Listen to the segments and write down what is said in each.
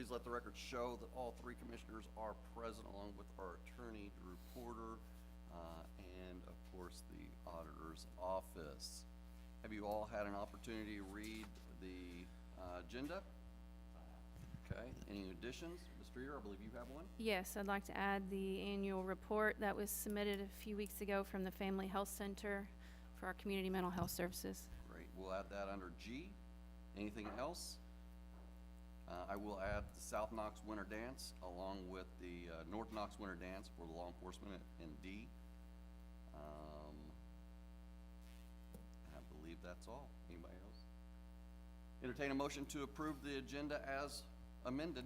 please let the record show that all three commissioners are present, along with our attorney, Drew Porter, and of course, the auditor's office. Have you all had an opportunity to read the agenda? Okay, any additions? Ms. Streeter, I believe you have one. Yes, I'd like to add the annual report that was submitted a few weeks ago from the Family Health Center for our community mental health services. Great, we'll add that under G. Anything else? I will add the South Knox Winter Dance along with the North Knox Winter Dance for the law enforcement in D. I believe that's all. Anybody else? Entertain a motion to approve the agenda as amended.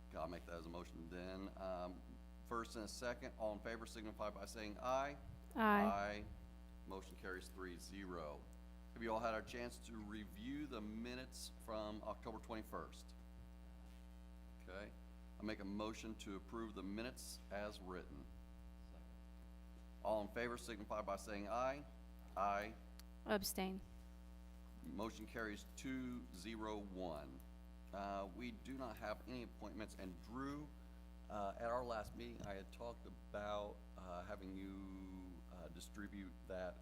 Okay, I'll make that as a motion then. First and a second, all in favor signify by saying aye. Aye. Aye. Motion carries 3-0. Have you all had a chance to review the minutes from October 21st? Okay. I make a motion to approve the minutes as written. All in favor signify by saying aye. Aye. Abstain. Motion carries 2-0-1. We do not have any appointments, and Drew, at our last meeting, I had talked about having you distribute that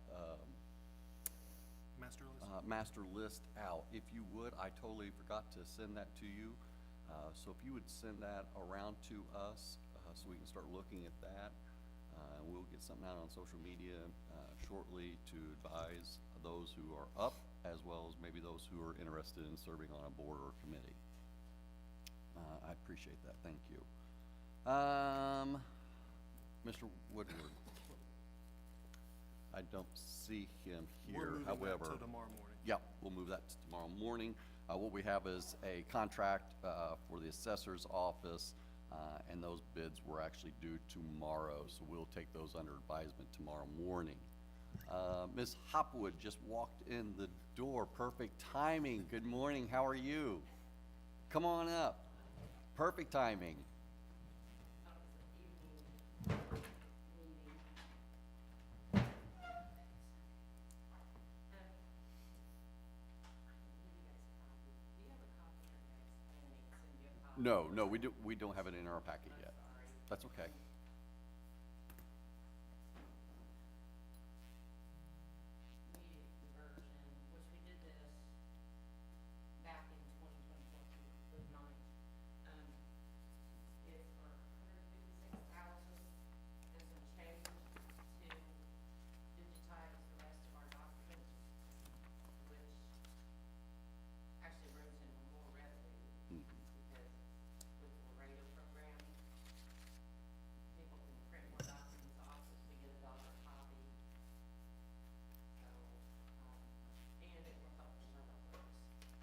master list out. If you would, I totally forgot to send that to you. So if you would send that around to us so we can start looking at that. We'll get something out on social media shortly to advise those who are up, as well as maybe those who are interested in serving on a board or committee. I appreciate that. Thank you. Mr. Woodward. I don't see him here. We're moving that till tomorrow morning. Yeah, we'll move that to tomorrow morning. What we have is a contract for the assessor's office, and those bids were actually due tomorrow, so we'll take those under advisement tomorrow morning. Ms. Hopwood just walked in the door. Perfect timing. Good morning. How are you? Come on up. Perfect timing. No, we don't have it in our packet yet. That's okay.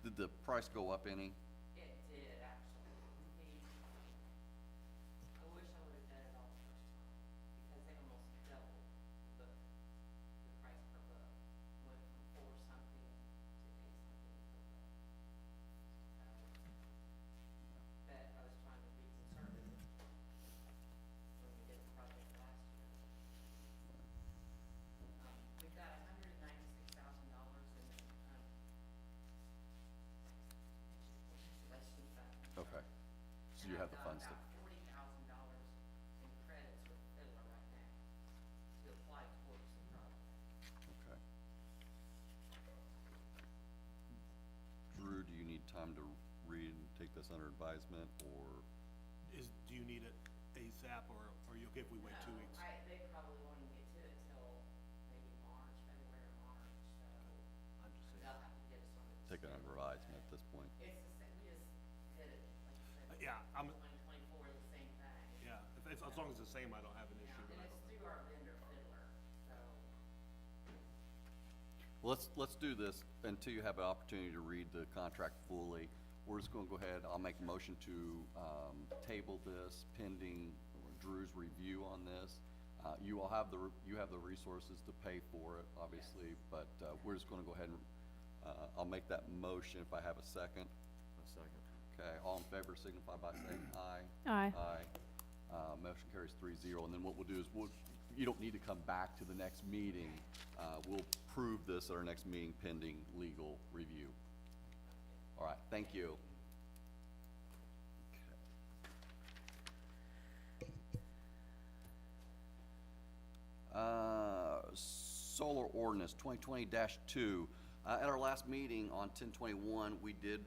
Did the price go up any? It did, actually. I wish I would have done it all the first time, because they almost doubled the price per book. Went from 4 something to 8 something per book. But I was trying to be conservative when we did the project last year. We've got $196,000 in Okay. So you have the funds to. $40,000 in credits with Fiddler right now to apply towards the project. Okay. Drew, do you need time to read and take this under advisement, or? Do you need it ASAP, or are you okay if we wait 2 weeks? They probably won't even get to it till maybe February or March, so I'm just saying. they'll have to get us on it. Take it under advisement at this point. It's the same, we just did it, like you said. Yeah, 2024, the same thing. Yeah, as long as it's the same, I don't have an issue. And it's through our vendor Fiddler, so. Well, let's do this until you have an opportunity to read the contract fully. We're just gonna go ahead, I'll make a motion to table this pending Drew's review on this. You all have the resources to pay for it, obviously, but we're just gonna go ahead and I'll make that motion if I have a second. A second. Okay, all in favor signify by saying aye. Aye. Aye. Motion carries 3-0, and then what we'll do is you don't need to come back to the next meeting. We'll prove this at our next meeting pending legal review. All right, thank you. Solar ordinance 2020-2. At our last meeting on 10/21, we did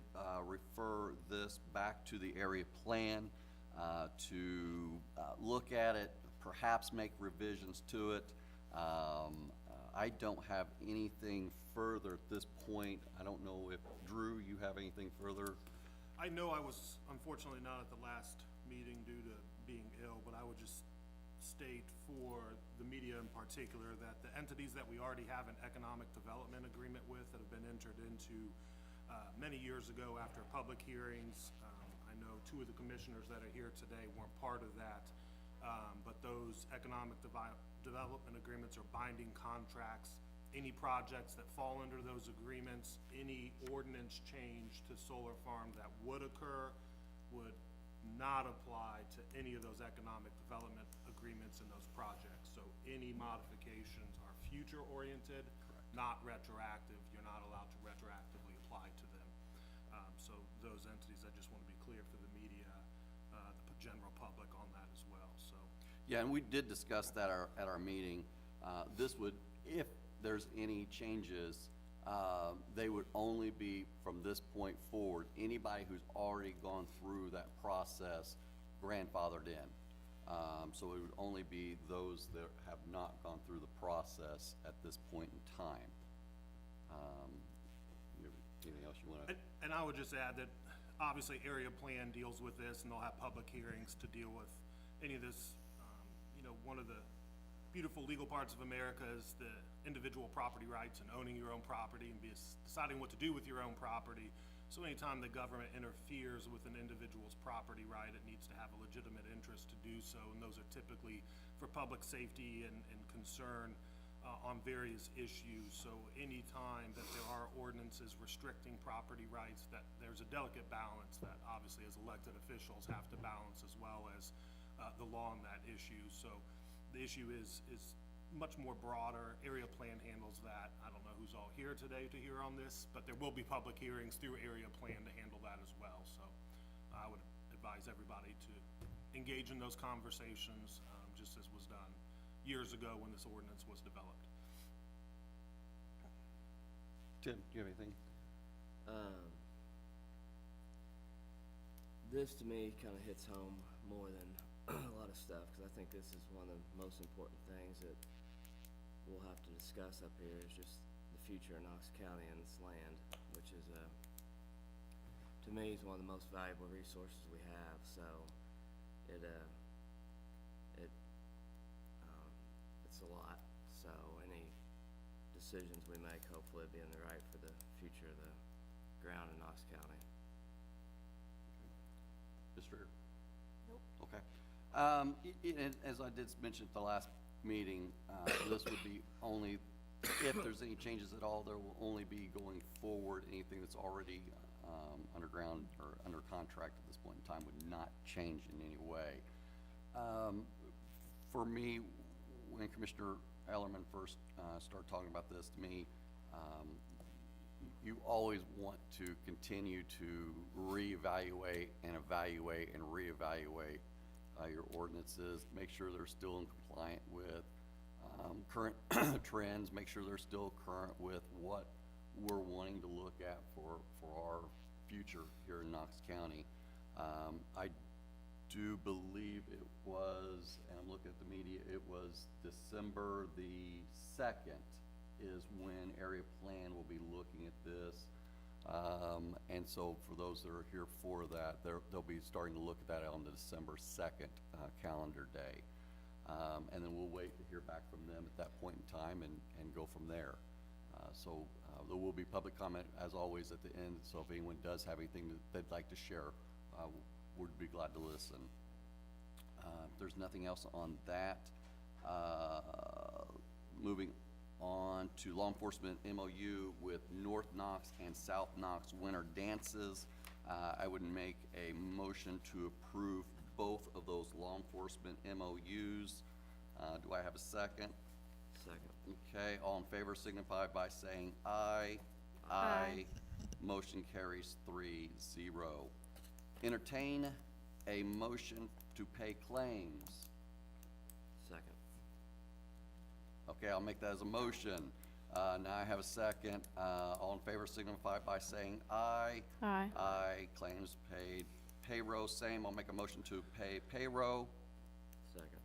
refer this back to the area plan to look at it, perhaps make revisions to it. I don't have anything further at this point. I don't know if, Drew, you have anything further? I know I was unfortunately not at the last meeting due to being ill, but I would just state for the media in particular that the entities that we already have an economic development agreement with that have been entered into many years ago after public hearings. I know two of the commissioners that are here today weren't part of that, but those economic development agreements are binding contracts. Any projects that fall under those agreements, any ordinance change to solar farm that would occur would not apply to any of those economic development agreements and those projects. So any modifications are future oriented, not retroactive. You're not allowed to retroactively apply to them. So those entities, I just want to be clear for the media, the general public on that as well, so. Yeah, and we did discuss that at our meeting. This would, if there's any changes, they would only be from this point forward. Anybody who's already gone through that process grandfathered in. So it would only be those that have not gone through the process at this point in time. Anything else you wanna? And I would just add that obviously area plan deals with this, and they'll have public hearings to deal with any of this. You know, one of the beautiful legal parts of America is the individual property rights and owning your own property and deciding what to do with your own property. So anytime the government interferes with an individual's property right, it needs to have a legitimate interest to do so, and those are typically for public safety and concern on various issues. So anytime that there are ordinances restricting property rights, that there's a delicate balance that obviously as elected officials have to balance, as well as the law on that issue. So the issue is much more broader. Area plan handles that. I don't know who's all here today to hear on this, but there will be public hearings through area plan to handle that as well. So I would advise everybody to engage in those conversations, just as was done years ago when this ordinance was developed. Tim, do you have anything? This to me kind of hits home more than a lot of stuff, because I think this is one of the most important things that we'll have to discuss up here, is just the future of Knox County and this land, which is, to me, is one of the most valuable resources we have. So it's a lot. So any decisions we make, hopefully be in the right for the future of the ground in Knox County. Mr. Ear? Nope. Okay. And as I did mention at the last meeting, this would be only, if there's any changes at all, there will only be going forward. Anything that's already underground or under contract at this point in time would not change in any way. For me, when Commissioner Ellerman first started talking about this to me, you always want to continue to reevaluate and evaluate and reevaluate your ordinances, make sure they're still in compliant with current trends, make sure they're still current with what we're wanting to look at for our future here in Knox County. I do believe it was, and I'm looking at the media, it was December the 2nd is when area plan will be looking at this. And so for those that are here for that, they'll be starting to look at that on the December 2nd calendar day. And then we'll wait to hear back from them at that point in time and go from there. So there will be public comment as always at the end. So if anyone does have anything that they'd like to share, we'd be glad to listen. If there's nothing else on that, moving on to law enforcement MOU with North Knox and South Knox winter dances. I would make a motion to approve both of those law enforcement MOUs. Do I have a second? Second. Okay, all in favor signify by saying aye. Aye. Motion carries 3-0. Entertain a motion to pay claims. Second. Okay, I'll make that as a motion. Now I have a second. All in favor signify by saying aye. Aye. Aye. Claims paid. Payroll, same. I'll make a motion to pay payroll. Second.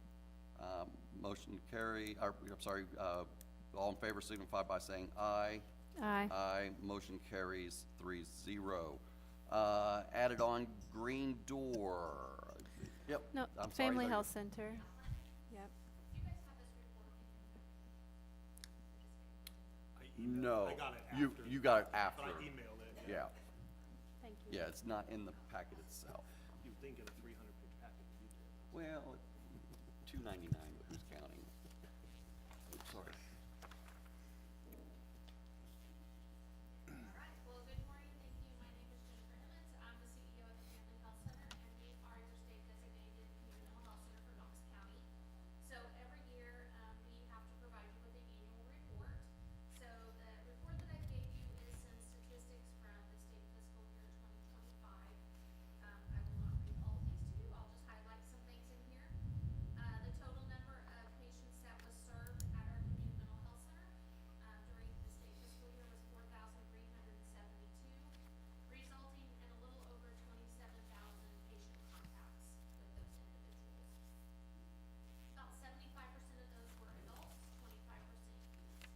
Motion carry, or, I'm sorry, all in favor signify by saying aye. Aye. Aye. Motion carries 3-0. Added on green door. Yep. No, I'm sorry, Family no, Health Center. Yep. No. I got it You, after. you got it after. But I emailed it. Yeah. Thank you. Yeah, it's not in the packet itself. You'd think in a 300-page packet that you did. Well, $2.99, but who's counting? Oops, sorry. All right, well, good morning, thank you. My name is Jennifer Emmons. I'm the CEO of the Family Health Center, and we are your state designated community mental health center for Knox County. So every year, we have to provide you with an annual report. So the report that I gave you is some statistics from the state fiscal year 2025. I will not read all of these to you, I'll just highlight some things in here. The total number of patients that was served at our community mental health center during the state fiscal year was 4,372, resulting in a little over 27,000 patient contacts with those individuals. About 75% of those were adults, 25% youth.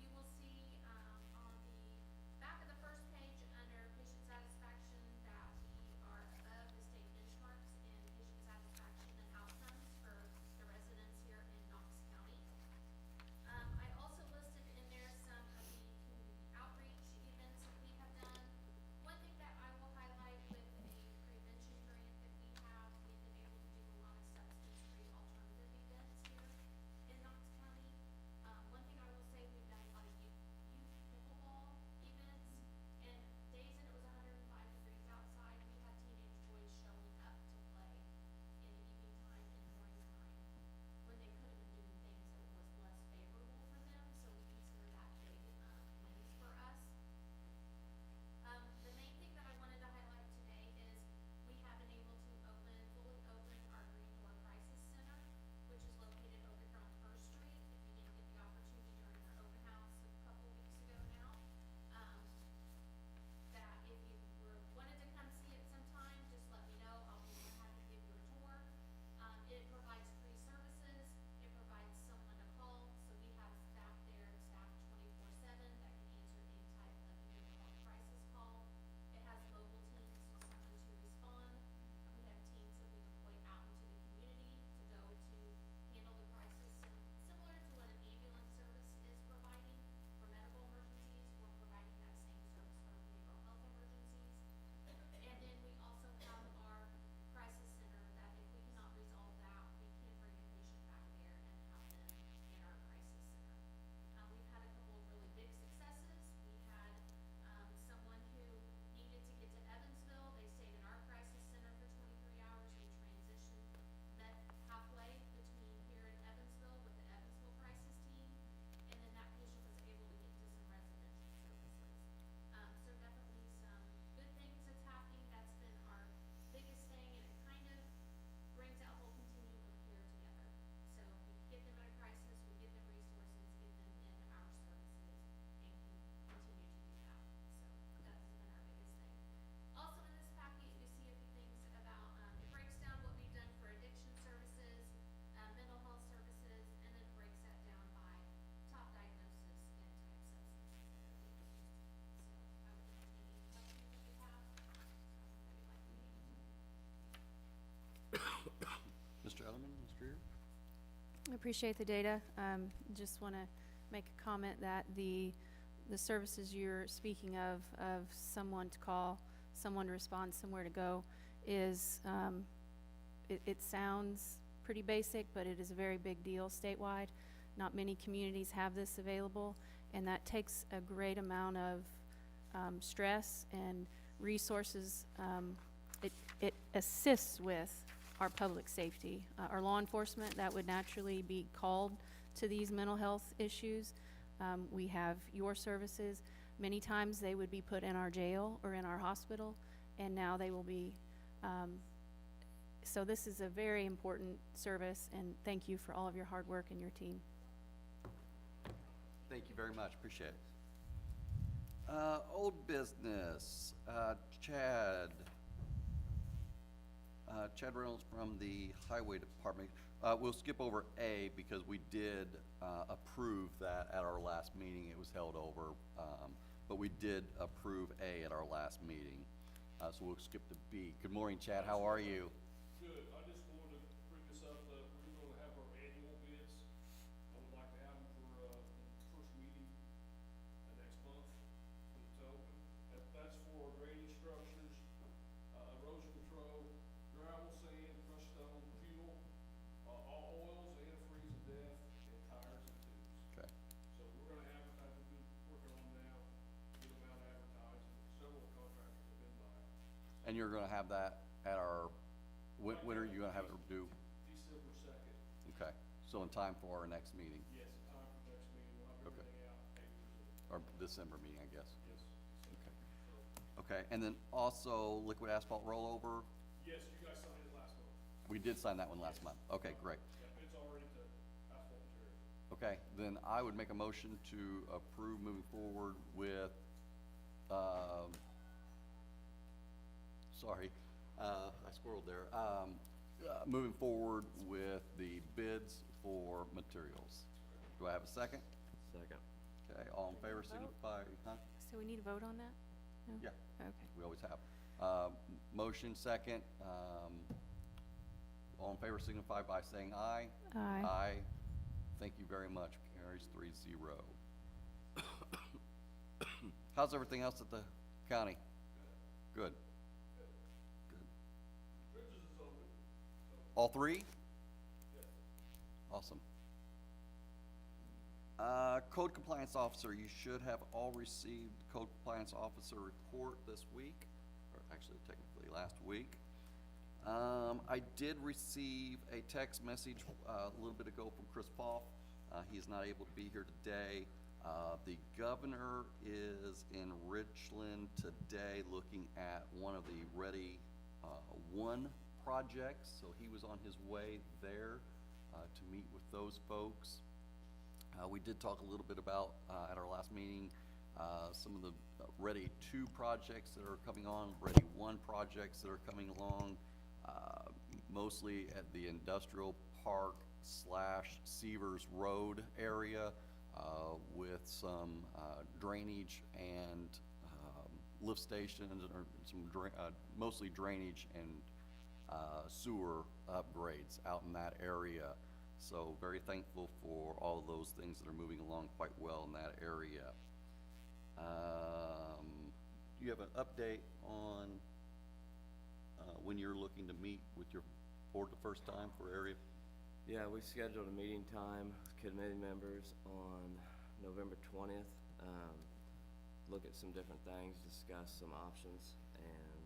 You will see on the back of the first page under patient satisfaction that we are above the state benchmarks in patient satisfaction and outcomes for the residents here in Knox County. I also listed in there some of the community outreach events that we have done. One thing that I will highlight with a prevention grant that we have, we've been able to do a lot of substance-free alternative events here in Knox County. One thing I will say, we've done a lot of youth pickleball events, and days that it was 105 degrees outside, we had teenage boys showing up to play in the evening time and morning time when they could have been doing things that was less favorable for them, so we consider that big wins for us. The main thing that I wanted to highlight today is we have been able to fully open our Green Door Crisis Center, which is located over here on First Street. If you didn't get the opportunity during our open house a couple weeks ago now, that if you wanted to come see it sometime, just let me know. I'll be more happy to give you a tour. It provides free services. It provides someone to call. So we have staff there, staff 24/7 that can answer any type of mental health crisis call. It has mobile teams to summon to respond. We have teams that we deploy out into the community to go to handle the crisis, similar to what an ambulance service is providing for medical emergencies. We're providing that same service for behavioral health emergencies. And then we also have our crisis center that if we cannot resolve that, we can bring a patient back there and have them in our crisis center. We've had a couple of really big successes. We had someone who needed to get to Evansville. They stayed in our crisis center for 23 hours. We transitioned, met halfway between here in Evansville with the Evansville crisis team, and then that patient was able to get to some residential services. So definitely some good things that's happening. That's been our biggest thing, and it kind of brings that whole continuum of care together. So we get them at a crisis, we give them resources, get them in our services, and can continue to do that. So that's been our biggest thing. Also in this packet, you see a few things about, it breaks down what we've done for addiction services, mental health services, and then it breaks that down by top diagnosis and type substances that are being used. So I would entertain any questions that you have, that you'd like me to. Mr. Ellerman, Mr. Rear? I appreciate the data. Just want to make a comment that the services you're speaking of someone to call, someone to respond, somewhere to go, is, it sounds pretty basic, but it is a very big deal statewide. Not many communities have this available, and that takes a great amount of stress and resources. It assists with our public safety. Our law enforcement, that would naturally be called to these mental health issues. We have your services. Many times they would be put in our jail or in our hospital, and now they will be, so this is a very important service, and thank you for all of your hard work and your team. Thank you very much, appreciate it. Old business, Chad. Chad Reynolds from the Highway Department. We'll skip over A because we did approve that at our last meeting. It was held over, but we did approve A at our last meeting. So we'll skip to B. Good morning, Chad, how are you? Good, I just wanted to bring this up, that we're gonna have our annual bids. I would like to have them for, the first meeting, next month, for the to open. That's for drainage structures, erosion control, gravel, sand, crushed stone, fuel, all oils, antifreeze and def, and tires and tubes. Okay. So we're gonna advertise, we've been working on them now, get them out advertising, several contractors have been by. And you're gonna have that at our, when are you gonna have it due? December 2nd, Okay, so in time for our next meeting, yes, in time for next meeting, we'll have Okay. everything out, papers and, or December meeting, I guess. yes. Okay. So, Okay, and then also liquid asphalt rollover, yes, you guys signed it last month. we did sign that one last month. Okay, great. Yeah, it's already to asphalt material. Okay, then I would make a motion to approve moving forward with, sorry, I squirreled there. Moving forward with the bids for materials. Do I have a second? Second. Okay, all in favor signify, huh? So we need to vote on that? No? Yeah, Okay. we always have. Motion second, all in favor signify by saying aye. Aye. Aye. Thank you very much. Carries 3-0. How's everything else at the county? Good. Good. Bridges is open. All three? Yes. Awesome. Code compliance officer, you should have all received code compliance officer report this week, or actually technically last week. I did receive a text message a little bit ago from Chris Poff. He is not able to be here today. The governor is in Richland today looking at one of the Ready One projects, so he was on his way there to meet with those folks. We did talk a little bit about, at our last meeting, some of the Ready 2 projects that are coming on, Ready 1 projects that are coming along, mostly at the industrial park / Severs Road area, with some drainage and lift stations, or some mostly drainage and sewer upgrades out in that area. So very thankful for all of those things that are moving along quite well in that area. Do you have an update on when you're looking to meet with your board the first time for area? Yeah, we scheduled a meeting time with committee members on November 20th. Look at some different things, discuss some options, and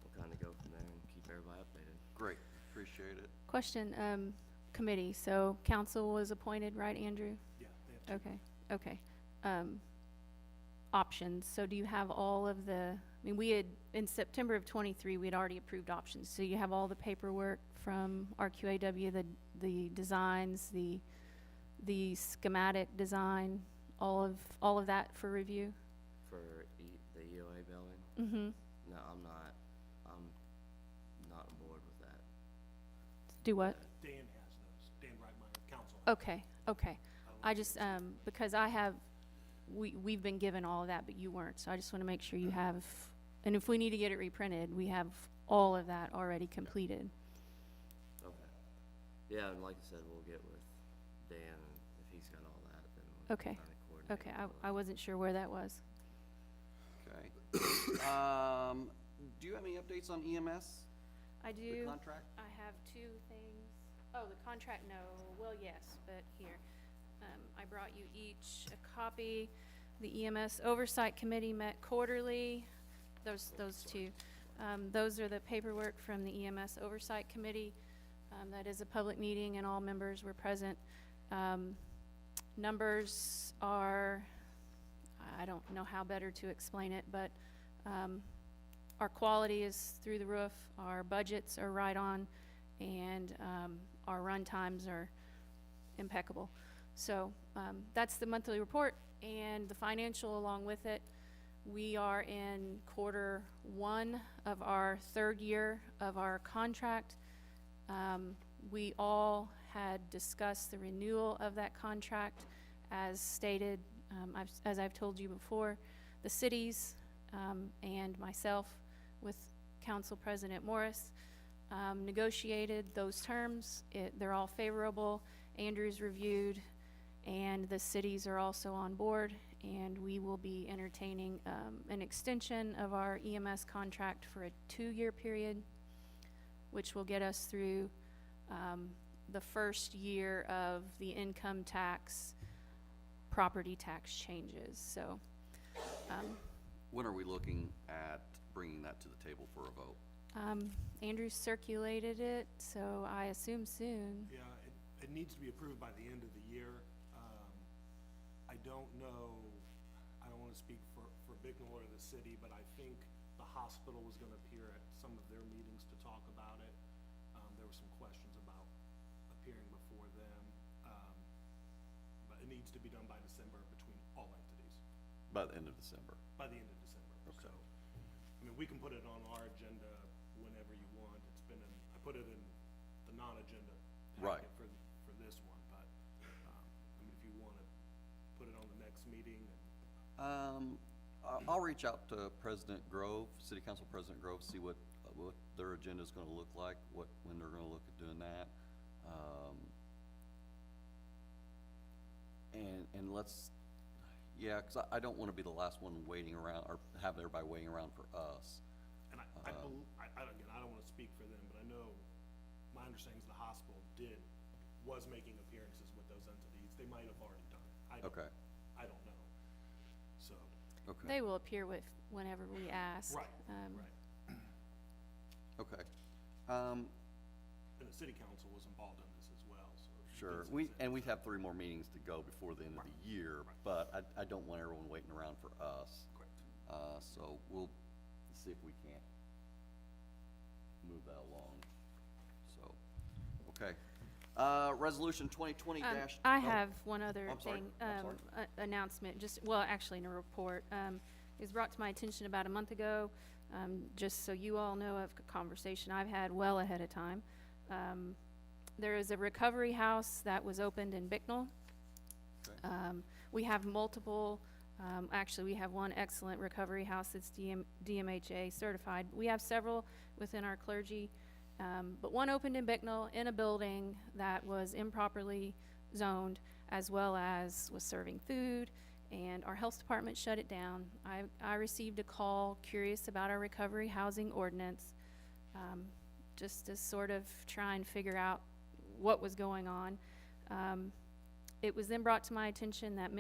we'll kind of go from there and keep everybody updated. Great, appreciate it. Question, committee, so council was appointed, right, Andrew? Yeah, they have to. Okay, okay. Options, so do you have all of the, I mean, we had, in September of '23, we had already approved options, so you have all the paperwork from RQAW, the designs, the schematic design, all of that for review? For the EOA building? Mm-hmm. No, I'm not on board with that. Do what? Dan has those, Dan Reitmeyer, council. Okay, okay. I just, because we've been given all of that, but you weren't, so I just wanna make sure you have, and if we need to get it reprinted, we have all of that already completed. Okay. Yeah, and like I said, we'll get with Dan, and if he's got all that, then we'll Okay. kind of coordinate. Okay, all I wasn't sure where that was. Okay. Do you have any updates on EMS, I the do. contract? I have two things. Oh, the contract, no. Well, yes, but here. I brought you each a copy. The EMS Oversight Committee met quarterly. Those two. Those are the paperwork from the EMS Oversight Committee. That is a public meeting and all members were present. Numbers are, I don't know how better to explain it, but our quality is through the roof, our budgets are right on, and our run times are impeccable. So that's the monthly report and the financial along with it. We are in quarter 1 of our 3rd year of our contract. We all had discussed the renewal of that contract as stated, as I've told you before. The cities and myself with Council President Morris negotiated those terms. They're all favorable. Andrew's reviewed, and the cities are also on board, and we will be entertaining an extension of our EMS contract for a 2-year period, which will get us through the first year of the income tax, property tax changes. So When are we looking at bringing that to the table for a vote? Andrew circulated it, so I assume soon. Yeah, it needs to be approved by the end of the year. I don't know, I don't wanna speak for Bicknell or the city, but I think the hospital was gonna appear at some of their meetings to talk about it. There were some questions about appearing before them. But it needs to be done by December between all entities, By the end of December. by the end of December. Okay. So, I mean, we can put it on our agenda whenever you want. It's been in, I put it in the non-agenda Right. packet for this one, but, I mean, if you wanna put it on the next meeting and I'll reach out to President Grove, City Council President Grove, see what their agenda is gonna look like, when they're gonna look at doing that. And let's, yeah, 'cause I don't wanna be the last one waiting around, or have everybody waiting around for us. And again, I don't wanna speak for them, but I know, my understanding is the hospital was making appearances with those entities. They might have already done it. Okay, I don't know. So, okay. They will appear whenever we ask. right. Okay. And the city council was involved in this as well, so. Sure, it's- we'd have 3 more meetings to go before the end of the year, Right. but I don't want everyone waiting around for us. Correct. So we'll see if we can't move that along, so, okay. Resolution 2020 dash. I have one other I'm sorry, thing, I'm sorry. announcement, well, actually in a report. It was brought to my attention about a month ago, just so you all know of a conversation I've had well ahead of time. There is a recovery house that was opened in Bicknell. Okay. We have multiple, actually we have one excellent recovery house that's DMHA certified. We have several within our clergy, but one opened in Bicknell in a building that was improperly zoned, as well as was serving food, and our health department shut it down. I received a call curious about our recovery housing ordinance, just to sort of try and figure out what was going on. It was then brought to my attention that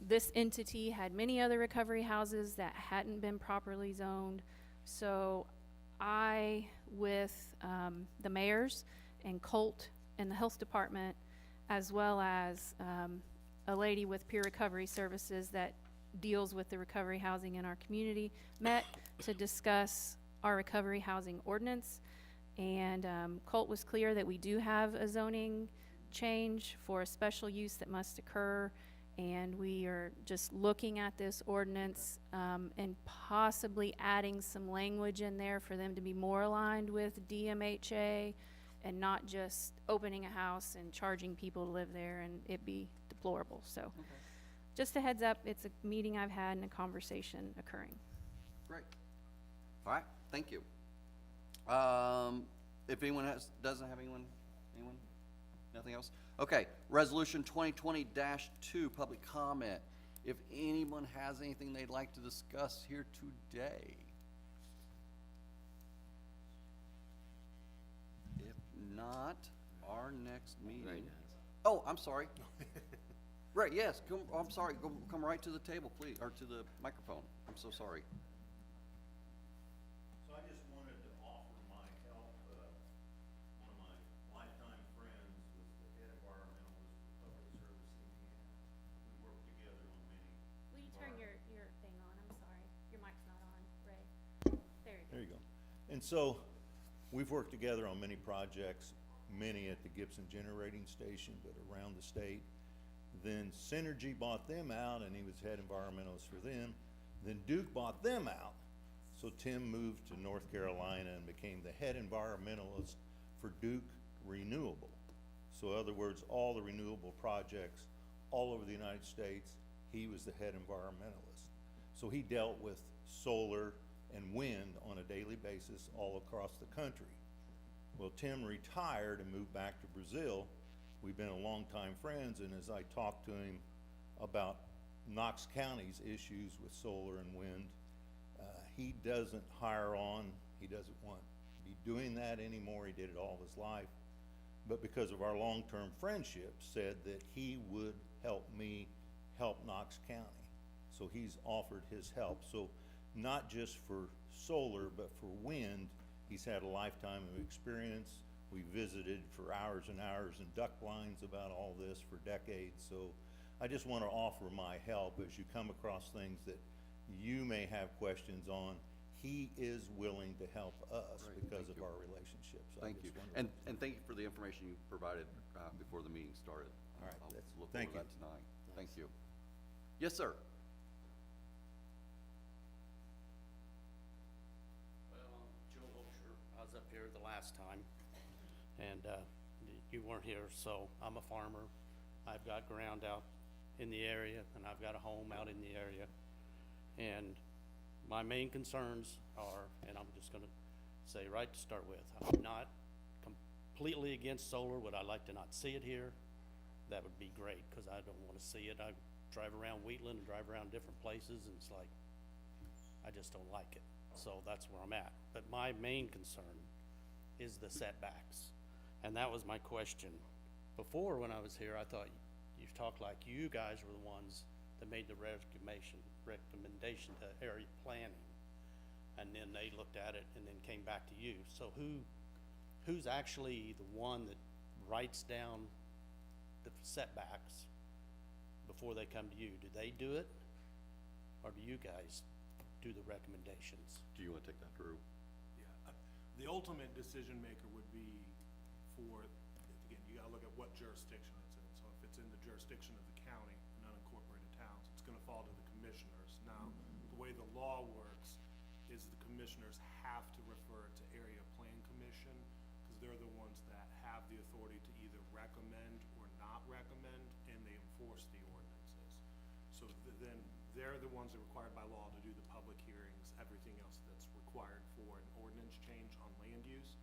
this entity had many other recovery houses that hadn't been properly zoned. So I, with the mayors and Colt and the health department, as well as a lady with Peer Recovery Services that deals with the recovery housing in our community, met to discuss our recovery housing ordinance. And Colt was clear that we do have a zoning change for a special use that must occur, and we are just looking at this ordinance and possibly adding some language in there for them to be more aligned with DMHA and not just opening a house and charging people to live there and it be deplorable. So just a heads up, it's a meeting I've had and a conversation occurring. Great. All right, thank you. If anyone doesn't have anyone? Nothing else? Okay, resolution 2020-2, public comment. If anyone has anything they'd like to discuss here today. If not, our next meeting. Ray does. Oh, I'm sorry. Right, yes, I'm sorry, come right to the table, please, or to the microphone. I'm so sorry. So I just wanted to offer my help. One of my lifetime friends was the head environmentalist for Public Service Indiana. We worked together on And so, we've worked together on many projects, many at the Gibson Generating Station, but around the state. Then Synergy bought them out, and he was head environmentalist for them. Then Duke bought them out. So Tim moved to North Carolina and became the head environmentalist for Duke Renewable. So in other words, all the renewable projects all over the United States, he was the head environmentalist. So he dealt with solar and wind on a daily basis all across the country. Well, Tim retired and moved back to Brazil. We've been a longtime friends, and as I talked to him about Knox County's issues with solar and wind, he doesn't hire on, he doesn't want to be doing that anymore. He did it all his life. But because of our long-term friendship, said that he would help me help Knox County. So he's offered his help. So not just for solar, but for wind, he's had a lifetime of experience. We visited for hours and hours in duck blinds about all this for decades. So I just want to offer my help as you come across things that you may have questions on. He is willing to help us Great, because thank of you. our relationship. So I Thank you. just wanted to- And thank you for the information you provided before the meeting started. All right, I'll that's- look thank over that you. tonight. Thank Thanks. you. Yes, sir. Well, I'm Joe Wiltshire. I was up here the last time, and you weren't here, so I'm a farmer. I've got ground out in the area, and I've got a home out in the area. And my main concerns are, and I'm just gonna say right to start with, I'm not completely against solar. Would I like to not see it here? That would be great, because I don't wanna see it. I drive around Wheatland and drive around different places, and it's like, I just don't like it. So that's where I'm at. But my main concern is the setbacks. And that was my question. Before, when I was here, I thought you talked like you guys were the ones that made the recommendation to area planning. And then they looked at it and then came back to you. So who's actually the one that writes down the setbacks before they come to you? Do they do it? Or do you guys do the recommendations? Do you want to take that, Drew? Yeah, the ultimate decision maker would be for, again, you gotta look at what jurisdiction it's in. So if it's in the jurisdiction of the county and unincorporated towns, it's gonna fall to the commissioners. Now, the way the law works is the commissioners have to refer it to Area Plan Commission, because they're the ones that have the authority to either recommend or not recommend, and they enforce the ordinances. So then they're the ones that are required by law to do the public hearings, everything else that's required for an ordinance change on land use.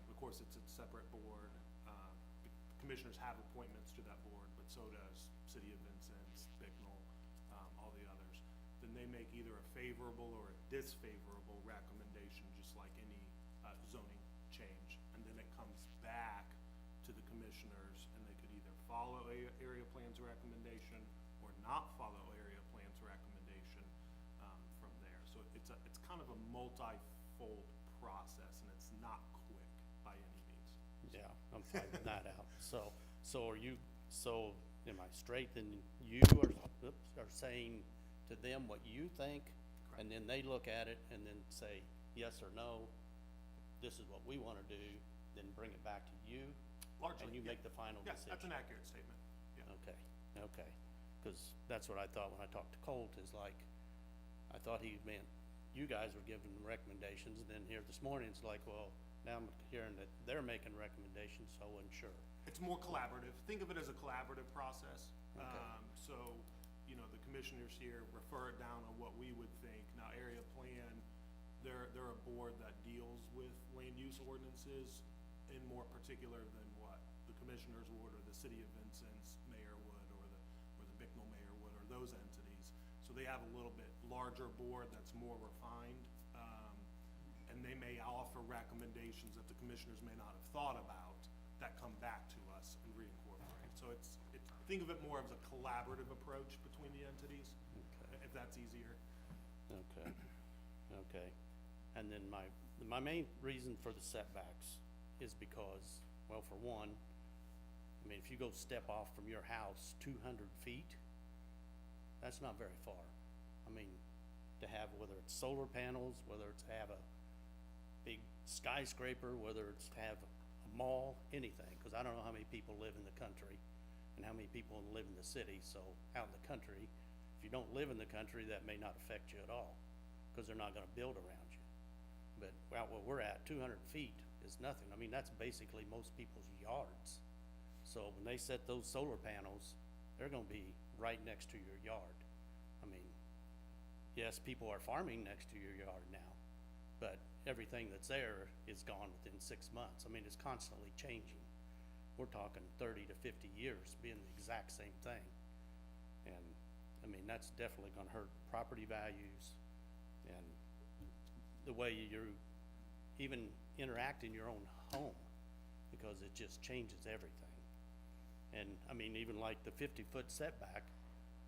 Of course, it's a separate board. The commissioners have appointments to that board, but so does City of Vincennes, Bicknell, all the others. Then they make either a favorable or a disfavorable recommendation, just like any zoning change. And then it comes back to the commissioners, and they could either follow area plan's recommendation or not follow area plan's recommendation from there. So it's kind of a multi-fold process, and it's not quick by any means. Yeah, I'm finding that out. So am I straight, then you are saying to them what you think, and then they look at it and then say yes or no, this is what we wanna do, then bring it back to you? Largely, And you yeah. make the final Yeah, decision? that's an accurate statement, yeah. Okay, cause that's what I thought when I talked to Colt, is like, I thought he meant you guys were giving them recommendations, and then here this morning, it's like, well, now I'm hearing that they're making recommendations, so I wasn't sure. It's more collaborative. Think of it as a collaborative process. Okay. So, you know, the commissioners here refer it down on what we would think. Now, area plan, they're a board that deals with land use ordinances in more particular than what the commissioners would, or the City of Vincennes mayor would, or the Bicknell mayor would, or those entities. So they have a little bit larger board that's more refined. And they may offer recommendations that the commissioners may not have thought about that come back to us and reincorporate. So think of it more as a collaborative approach between the entities, if that's easier. Okay. And then my main reason for the setbacks is because, well, for one, I mean, if you go step off from your house 200 feet, that's not very far. I mean, to have, whether it's solar panels, whether it's have a big skyscraper, whether it's to have a mall, anything, because I don't know how many people live in the country and how many people live in the city, so out in the country, if you don't live in the country, that may not affect you at all, because they're not gonna build around you. But out where we're at, 200 feet is nothing. I mean, that's basically most people's yards. So when they set those solar panels, they're gonna be right next to your yard. I mean, yes, people are farming next to your yard now, but everything that's there is gone within 6 months. I mean, it's constantly changing. We're talking 30 to 50 years being the exact same thing. And, I mean, that's definitely gonna hurt property values and the way you even interact in your own home, because it just changes everything. And, I mean, even like the 50-foot setback,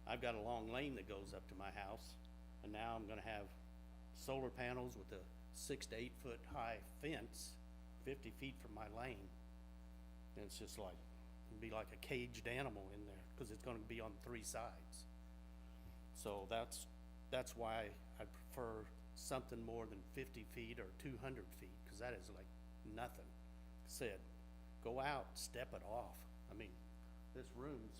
I've got a long lane that goes up to my house, and now I'm gonna have solar panels with a 6 to 8 foot high fence, 50 feet from my lane. And it's just like, it'd be like a caged animal in there, cause it's gonna be on 3 sides. So that's why I prefer something more than 50 feet or 200 feet, cause that is like nothing. Said, go out, step it off. I mean, this room's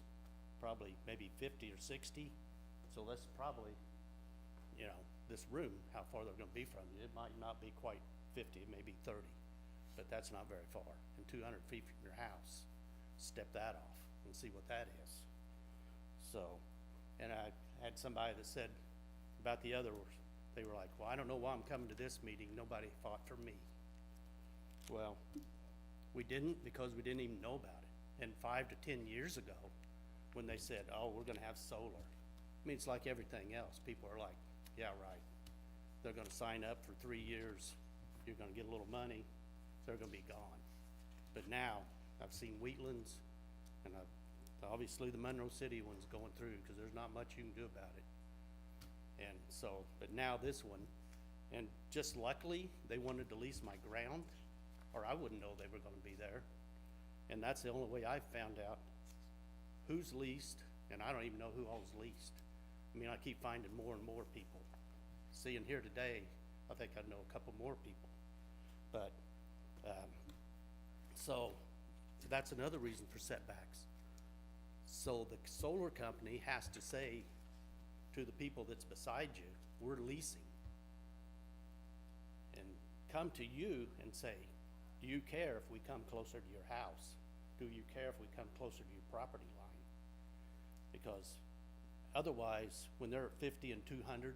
probably maybe 50 or 60, so that's probably, you know, this room, how far they're gonna be from you. It might not be quite 50, it may be 30, but that's not very far. And 200 feet from your house, step that off and see what that is. So, and I had somebody that said about the other, they were like, well, I don't know why I'm coming to this meeting, nobody fought for me. Well, we didn't, because we didn't even know about it. And 5 to 10 years ago, when they said, oh, we're gonna have solar, I mean, it's like everything else. People are like, yeah, right. They're gonna sign up for 3 years, you're gonna get a little money, they're gonna be gone. But now, I've seen Wheatlands, and obviously the Monroe City one's going through, cause there's not much you can do about it. And so, but now this one, and just luckily, they wanted to lease my ground, or I wouldn't know they were gonna be there. And that's the only way I found out who's leased, and I don't even know who all's leased. I mean, I keep finding more and more people. Seeing here today, I think I know a couple more people. But, so, that's another reason for setbacks. So the solar company has to say to the people that's beside you, we're leasing. And come to you and say, do you care if we come closer to your house? Do you care if we come closer to your property line? Because otherwise, when they're at 50 and 200,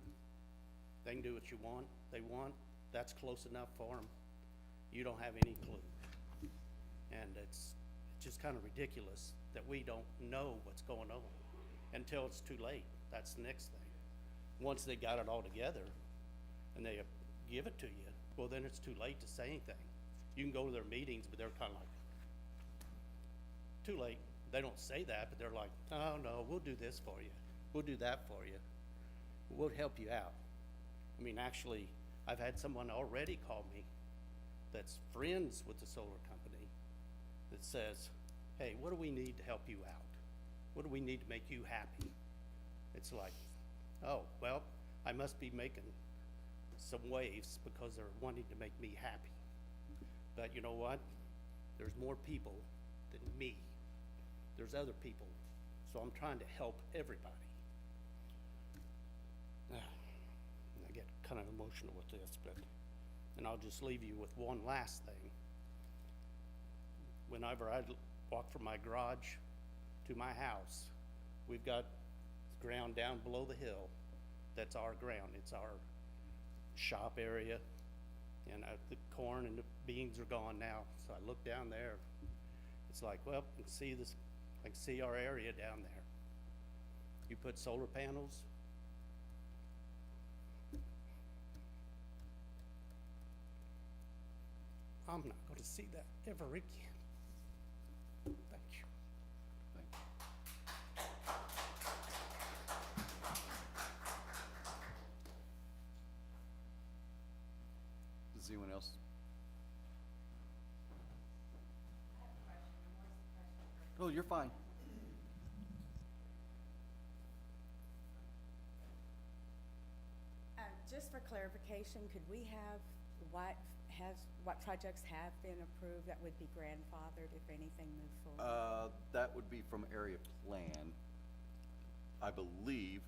they can do what you want, that's close enough for them. You don't have any clue. And it's just kind of ridiculous that we don't know what's going on until it's too late. That's the next thing. Once they got it all together and they give it to you, well, then it's too late to say anything. You can go to their meetings, but they're kind of like, too late. They don't say that, but they're like, oh no, we'll do this for you. We'll do that for you. We'll help you out. I mean, actually, I've had someone already call me that's friends with the solar company that says, hey, what do we need to help you out? What do we need to make you happy? It's like, oh, well, I must be making some waves because they're wanting to make me happy. But you know what? There's more people than me. There's other people. So I'm trying to help everybody. I get kind of emotional with this, and I'll just leave you with one last thing. Whenever I walk from my garage to my house, we've got ground down below the hill. That's our ground. It's our shop area. And the corn and the beans are gone now. So I look down there. It's like, well, I can see this. I can see our area down there. You put solar panels. I'm not going to see that ever again. Thank you. Thank you. Does anyone else? Oh, you're fine. Just for clarification, could we have what projects have been approved that would be grandfathered if anything moved forward? That would be from area plan. I believe,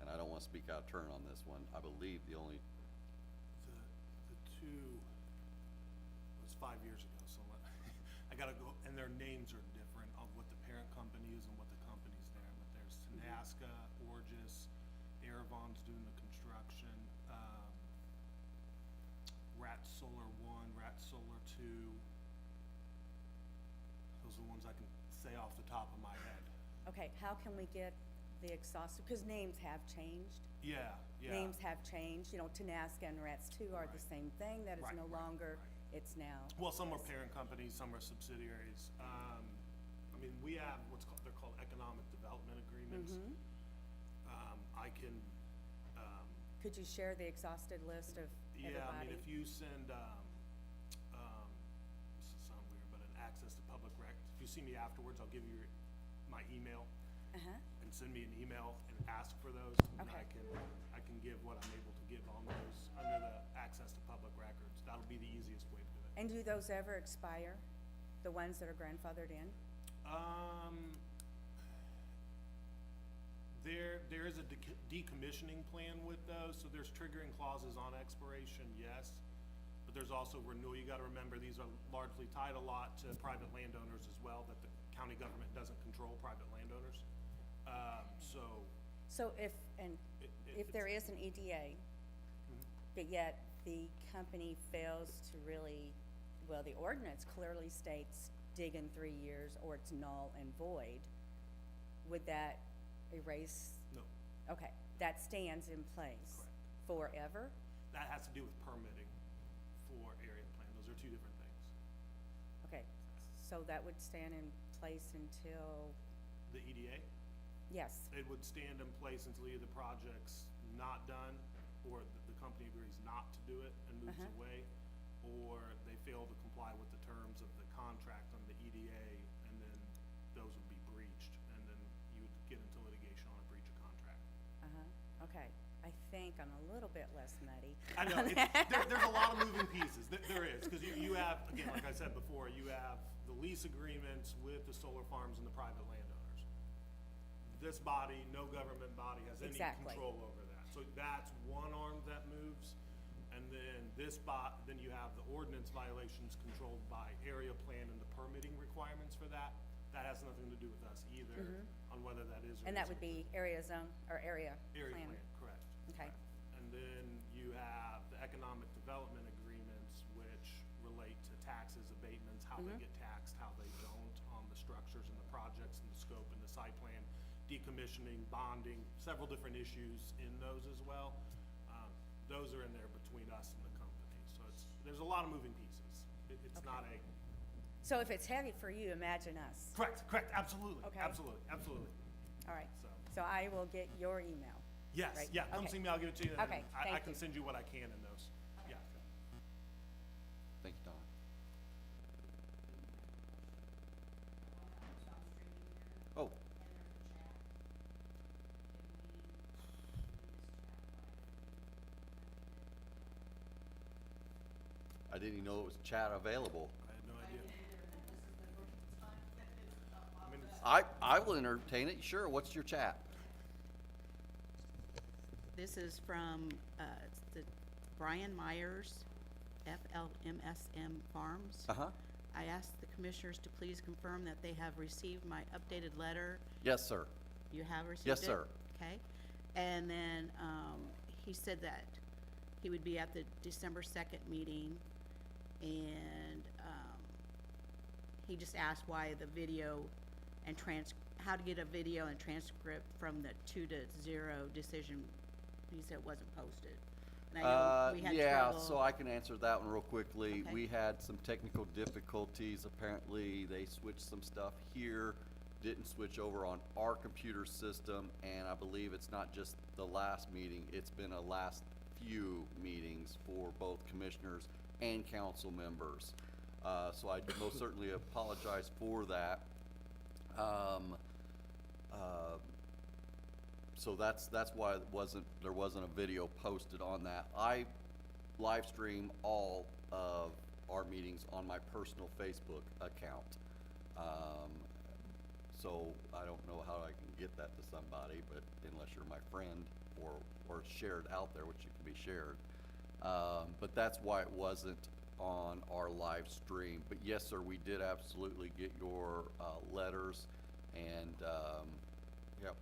and I don't wanna speak out of turn on this one, I believe the only, The two, it was 5 years ago, so I gotta go, and their names are different of what the parent company is and what the company's there, but there's Tenaska, Orgis, Aravon's doing the construction, Rat Solar One, Rat Solar Two. Those are the ones I can say off the top of my head. Okay, how can we get the exhaustive, because names have changed. Yeah, yeah. Names have changed, you know, Tenaska and Rats Two are the Right. same thing, that is Right, no right, longer, right. it's now. Well, some are this. parent companies, some are subsidiaries. I mean, we have they're called economic development agreements. I can, Could you share the exhausted list of everybody? yeah, I mean, if you send, this is sound weird, but an access to public rec, if you see me afterwards, I'll give you my email and send me an email and ask for those. And Okay. I can give what I'm able to give on those under the access to public records. That'll be the easiest way to do it. And do those ever expire, the ones that are grandfathered in? There is a decommissioning plan with those, so there's triggering clauses on expiration, yes. But there's also renewal. You gotta remember, these are largely tied a lot to private landowners as well, that the county government doesn't control private landowners. So if there is an EDA, but yet the company fails to really, well, the ordinance clearly states dig in 3 years or it's null and void, would that erase? No, Okay, that stands in place Correct. forever? that has to do with permitting for area plan. Those are two different things. Okay, so that would stand in place until, The EDA, yes, it would stand in place until either the project's not done, or the company agrees not to do it and moves away, or they fail to comply with the terms of the contract on the EDA, and then those would be breached, and then you would get into litigation on a breach of contract. okay. I think I'm a little bit less nutty. I know, there's a lot of moving pieces, there is, because you have, again, like I said before, you have the lease agreements with the solar farms and the private landowners. This body, no government body has any Exactly. control over that. So that's one arm that moves, and then then you have the ordinance violations controlled by area plan and the permitting requirements for that. That has nothing to do with us either, on whether that is or And that would isn't. be area zone, or area Area plan? plan, correct. Okay. correct. And then you have the economic development agreements, which relate to taxes, abatements, how they get taxed, how they don't, on the structures and the projects and the scope and the site plan, decommissioning, bonding, several different issues in those as well. Those are in there between us and the company, so there's a lot of moving pieces. It's not a, So if it's heavy for you, imagine us. correct, absolutely, Okay. absolutely. All right, So, so I will get your email. yes, Right, yeah, come okay. see me, I'll give it to you. and Okay, I thank can you. send you what I can in those, yeah. thank you, Don. Oh, I didn't even know it was chat available. I had no idea. I mean, I will entertain it, sure, what's your chat? This is from, the Brian Myers, FLMSM Farms. Uh-huh, I asked the commissioners to please confirm that they have received my updated letter. yes, sir. You have received it? Yes, sir. Okay. And then, he said that he would be at the December 2nd meeting, and, he just asked why the video and how to get a video and transcript from the 2-0 decision. He said it wasn't posted. And I know we had Yeah, trouble. so I can answer that one real quickly. Okay. We had some technical difficulties. Apparently, they switched some stuff here, didn't switch over on our computer system, and I believe it's not just the last meeting, it's been a last few meetings for both commissioners and council members. So I most certainly apologize for that. So that's why there wasn't a video posted on that. I live stream all of our meetings on my personal Facebook account. So I don't know how I can get that to somebody, but unless you're my friend or shared out there, which it can be shared. But that's why it wasn't on our live stream. But yes, sir, we did absolutely get your letters, and yep.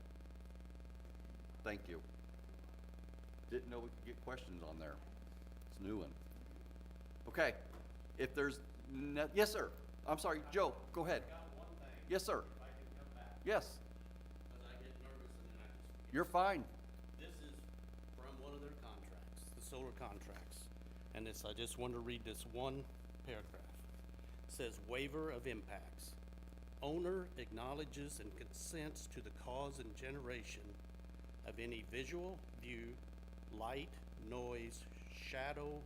Thank you. Didn't know we could get questions on there. It's a new one. Okay, if there's yes, sir. I'm sorry, Joe. Go ahead. I got one thing. Yes, sir. If I can come back, Yes, because I get nervous and then I just forget. you're fine. This is from one of their contracts, the solar contracts. And this, I just want to read this one paragraph. It says waiver of impacts. Owner acknowledges and consents to the cause and generation of any visual, view, light, noise, shadow,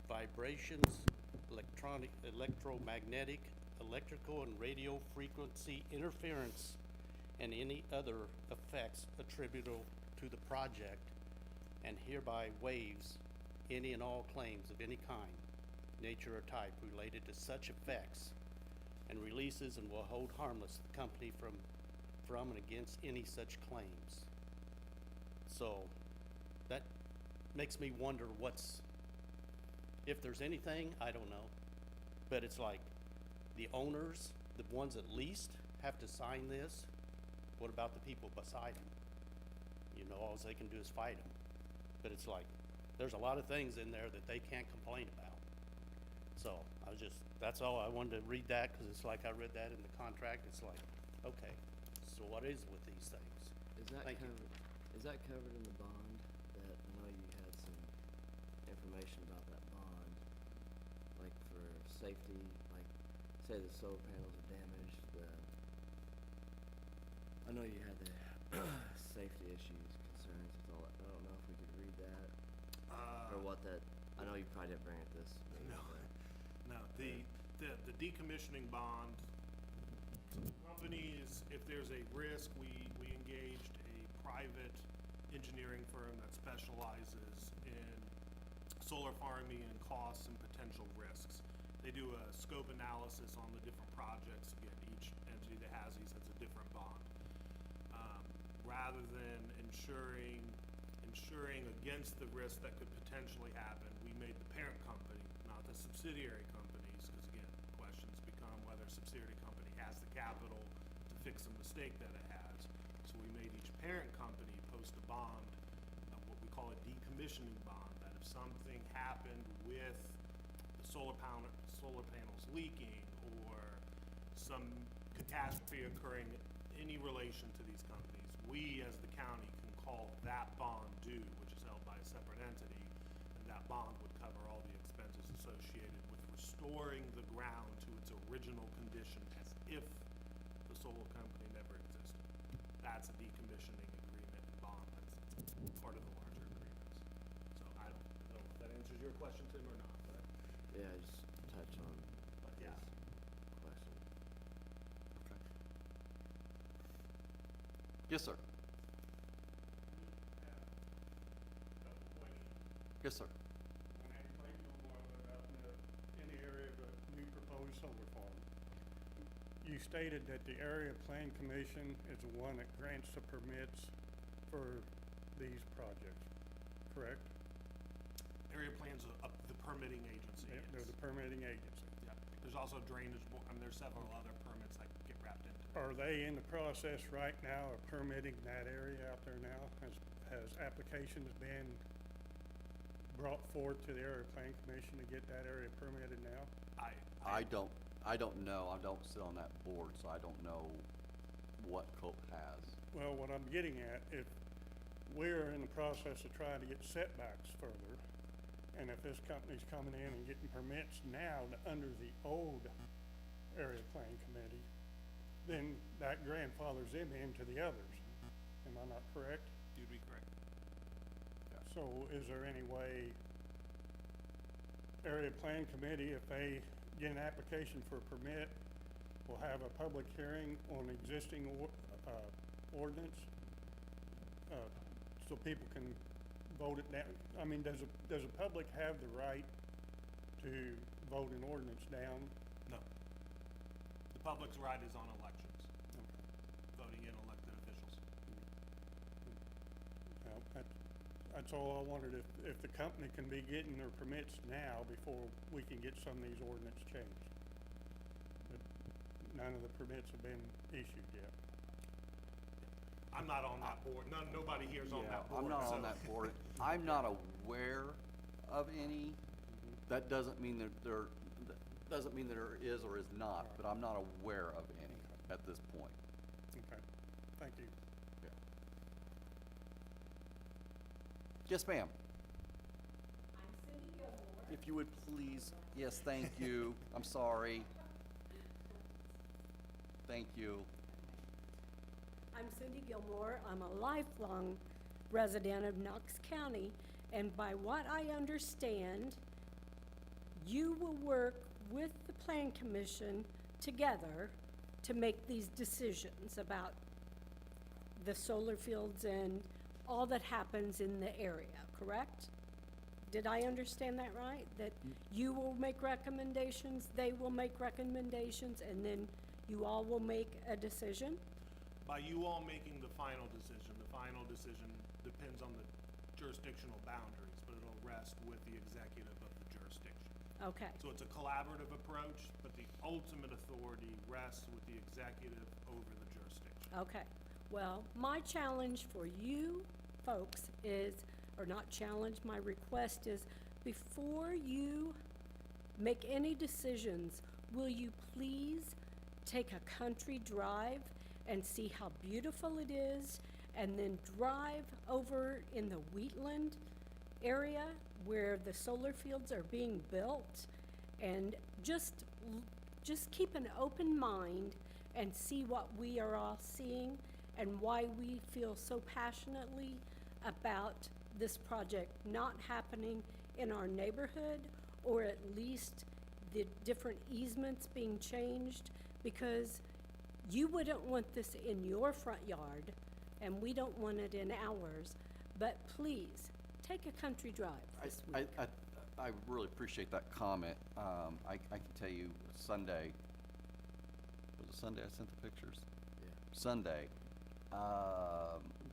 vibrations, electromagnetic, electrical and radio frequency interference, and any other effects attributable to the project, and hereby waives any and all claims of any kind, nature or type related to such effects, and releases and will hold harmless the company from and against any such claims. So that makes me wonder if there's anything, I don't know, but it's like the owners, the ones at least have to sign this. What about the people beside them? You know, all they can do is fight them. But it's like, there's a lot of things in there that they can't complain about. So that's all, I wanted to read that, because it's like I read that in the contract. It's like, okay, so what is with these things? Is that Thank you. is that covered in the bond? That, I know you had some information about that bond, like for safety, like say the solar panels are damaged, I know you had the safety issues, concerns with all that. I don't know if we could read that, or what that, I know you probably didn't bring it this meeting, No. but No, the decommissioning bond, companies, if there's a risk, we engaged a private engineering firm that specializes in solar farming and costs and potential risks. They do a scope analysis on the different projects. Again, each entity that has these has a different bond. Rather than insuring against the risk that could potentially happen, we made the parent company, not the subsidiary companies, because again, questions become whether a subsidiary company has the capital to fix a mistake that it has. So we made each parent company post a bond, what we call a decommissioning bond, that if something happened with the solar panels leaking or some catastrophe occurring, any relation to these companies, we as the county can call that bond due, which is held by a separate entity, and that bond would cover all the expenses associated with restoring the ground to its original condition as if the solar company never existed. That's a decommissioning agreement and bond. That's part of the larger agreements. So I don't know if that answers your question, Tim, or not, but yeah, just touch on But his yeah. question. Okay. Yes, sir. Yes, sir. In the area of a new proposed solar farm. You stated that the Area Plan Commission is the one that grants the permits for these projects, correct? Area plans are the permitting agency. They're the permitting agency. Yeah, there's also drainage, there's several other permits that get wrapped into it. Are they in the process right now of permitting that area out there now? Has applications been brought forth to the Area Plan Commission to get that area permitted now? I don't know. I don't sit on that board, so I don't know what Coke has. Well, what I'm getting at, if we're in the process of trying to get setbacks further, and if this company's coming in and getting permits now under the old area plan committee, then that grandfathers them into the others. Am I not correct? You'd be correct. So is there any way area plan committee, if they get an application for a permit, will have a public hearing on ordinance? So people can vote it down? I mean, does the public have the right to vote an ordinance down? No. The public's right is on elections, voting in elected officials. Well, that's all I wondered, if the company can be getting their permits now before we can get some of these ordinance changed. But none of the permits have been issued yet. I'm not on that board. Nobody here's on that board. I'm not so- on that board. I'm not aware of any. That doesn't mean that there is or is not, but I'm not aware of any at this point. Okay, thank you. Yes, ma'am. I'm Cindy Gilmore. If you would please, yes, thank you. I'm sorry. Thank you. I'm Cindy Gilmore. I'm a lifelong resident of Knox County, and by what I understand, you will work with the Plan Commission together to make these decisions about the solar fields and all that happens in the area, correct? Did I understand that right? That you will make recommendations, they will make recommendations, and then you all will make a decision? By you all making the final decision depends on the jurisdictional boundaries, but it'll rest with the executive of the jurisdiction. Okay, So it's a collaborative approach, but the ultimate authority rests with the executive over the jurisdiction. okay. Well, my challenge for you folks is, or not challenge, my request is, before you make any decisions, will you please take a country drive and see how beautiful it is, and then drive over in the Wheatland area where the solar fields are being built, and just keep an open mind and see what we are all seeing and why we feel so passionately about this project not happening in our neighborhood, or at least the different easements being changed, because you wouldn't want this in your front yard, and we don't want it in ours. But please, take a country drive this week. I really appreciate that comment. I can tell you Sunday, was it Sunday I sent the pictures? Yeah. Sunday,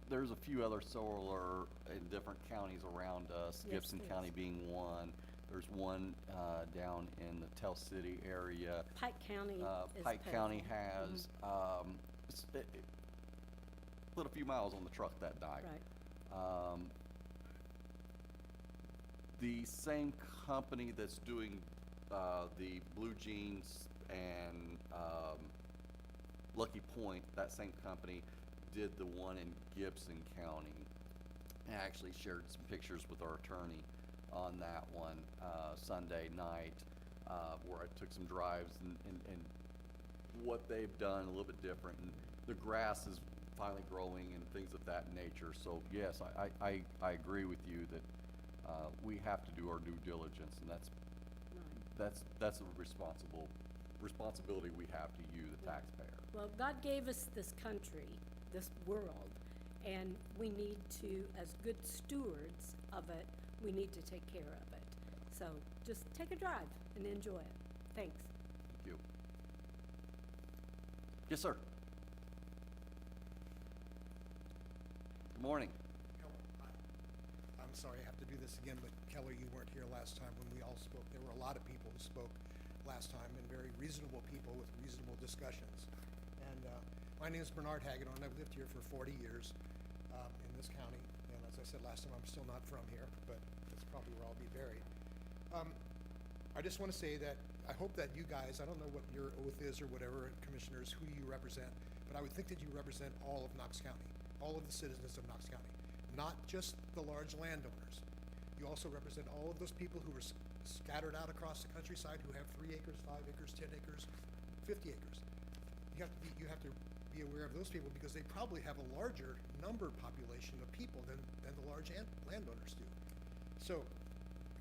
there's a few other solar in different counties around us, Yes, Gibson there County is. being one. There's one, down in the Tell City area. Pike County is Pike County pivotal. has, it put a few miles on the truck that night. Right, The same company that's doing, the Blue Jeans and, Lucky Point, that same company did the one in Gibson County. I actually shared some pictures with our attorney on that one, Sunday night, where I took some drives and what they've done a little bit different, and the grass is finally growing and things of that nature. So yes, I agree with you that, we have to do our due diligence, and that's a responsibility we have to you, the taxpayer. well, God gave us this country, this world, and we need to, as good stewards of it, we need to take care of it. So just take a drive and enjoy it. Thanks. Thank you. Yes, sir. Good morning. Keller, hi. I'm sorry I have to do this again, but Keller, you weren't here last time when we all spoke. There were a lot of people who spoke last time, and very reasonable people with reasonable discussions. And my name is Bernard Hagedorn. I've lived here for 40 years in this county. And as I said last time, I'm still not from here, but that's probably where I'll be buried. I just want to say that I hope that you guys, I don't know what your oath is or whatever, commissioners, who you represent, but I would think that you represent all of Knox County, all of the citizens of Knox County, not just the large landowners. You also represent all of those people who are scattered out across the countryside, who have 3 acres, 5 acres, 10 acres, 50 acres. You have to be aware of those people, because they probably have a larger number population of people than the large landowners do. So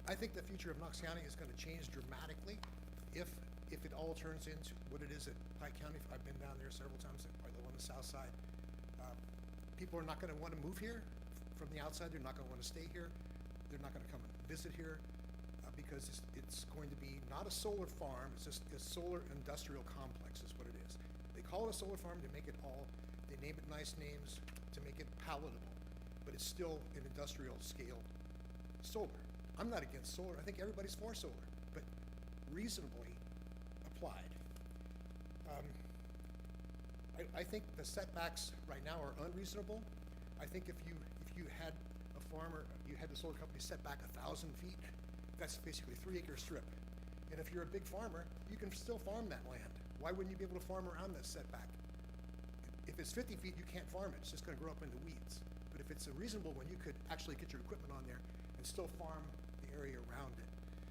I think the future of Knox County is going to change dramatically if it all turns into what it is at Pike County. I've been down there several times, on the south side. People are not going to want to move here from the outside, they're not gonna wanna stay here, they're not gonna come and visit here, because it's going to be not a solar farm, it's just a solar industrial complex is what it is. They call it a solar farm to make it all, they name it nice names to make it palatable, but it's still an industrial scale solar. I'm not against solar, I think everybody's for solar, but reasonably applied. I think the setbacks right now are unreasonable. I think if you had a farmer, you had the solar company set back 1,000 feet, that's basically a 3-acre strip. And if you're a big farmer, you can still farm that land. Why wouldn't you be able to farm around that setback? If it's 50 feet, you can't farm it, it's just gonna grow up into weeds. But if it's a reasonable one, you could actually get your equipment on there and still farm the area around it.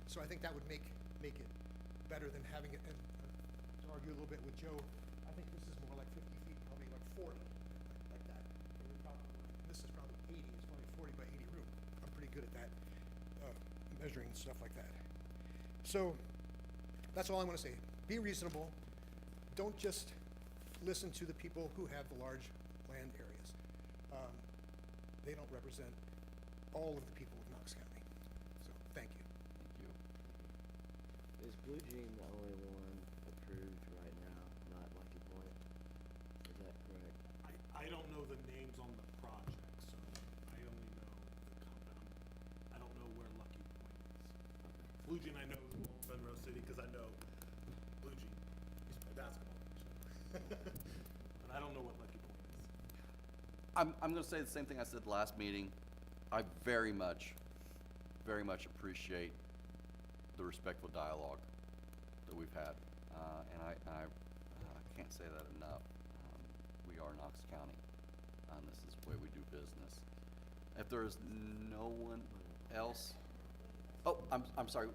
So I think that would make it better than having it, and to argue a little bit with Joe, I think this is more like 50 feet, probably like 40, like that. And we're probably, this is probably 80, it's probably 40 by 80 room. I'm pretty good at that, measuring stuff like that. So that's all I want to say. Be reasonable. Don't just listen to the people who have the large land areas. They don't represent all of the people of Knox County. So thank you. Thank you. Is Blue Jean the only one approved right now, not Lucky Point? Is that correct? I don't know the names on the project, so I only know the company. I don't know where Lucky Point is. Blue Jean I know is Monroe City, because I know Blue Jean used to play basketball, so. But I don't know what Lucky Point is. I'm gonna say the same thing I said last meeting. I very much appreciate the respectful dialogue that we've had. And I can't say that enough. We are Knox County, and this is the way we do business. If there is no one else, oh, I'm sorry,